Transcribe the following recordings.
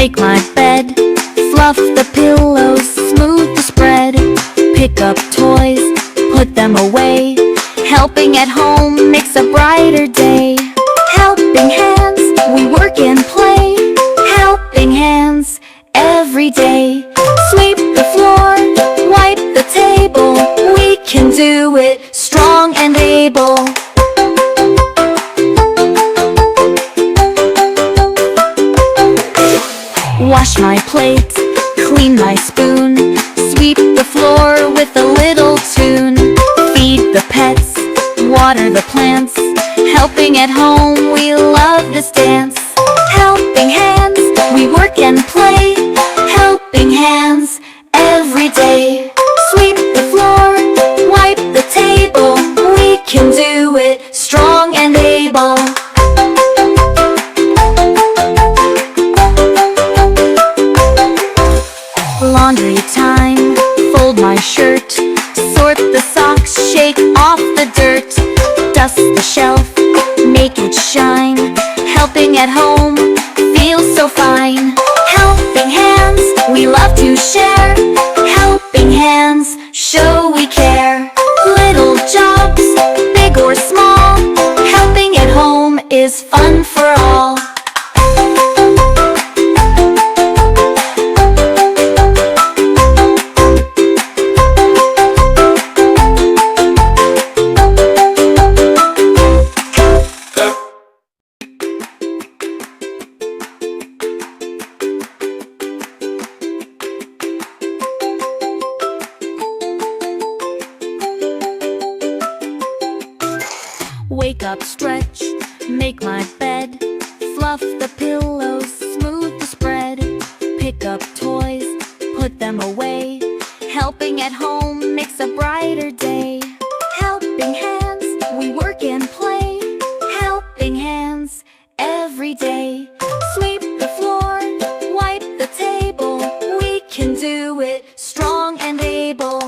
make my bed, fluff the pillows, smooth the spread, pick up toys, put them away. Helping at home makes a brighter day. Helping hands, we work and play. Helping hands every day. Sweep the floor, wipe the table. We can do it, strong and able. Wash my plate, clean my spoon, sweep the floor with a little tune. Feed the pets, water the plants. Helping at home, we love this dance. Helping hands, we work and play. Helping hands every day. Sweep the floor, wipe the table. We can do it, strong and able. Laundry time, fold my shirt, sort the socks, shake off the dirt. Dust the shelf, make it shine. Helping at home feels so fine. Helping hands, we love to share. Helping hands, show we care. Little jobs, big or small, helping at home is fun for all. Wake up, stretch, make my bed, fluff the pillows, smooth the spread, pick up toys, put them away. Helping at home makes a brighter day. Helping hands, we work and play. Helping hands every day. Sweep the floor, wipe the table. We can do it, strong and able.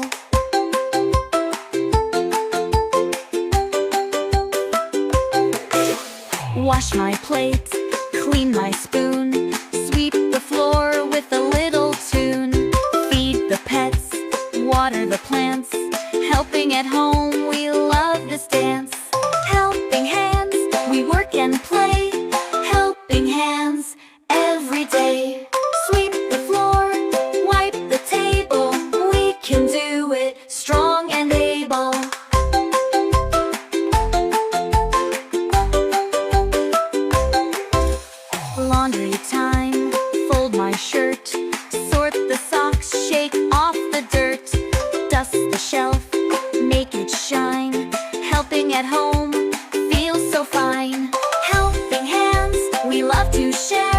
Wash my plate, clean my spoon, sweep the floor with a little tune. Feed the pets, water the plants. Helping at home, we love this dance. Helping hands, we work and play. Helping hands every day. Sweep the floor, wipe the table. We can do it, strong and able. Laundry time, fold my shirt, sort the socks, shake off the dirt. Dust the shelf, make it shine. Helping at home feels so fine. Helping hands, we love to share.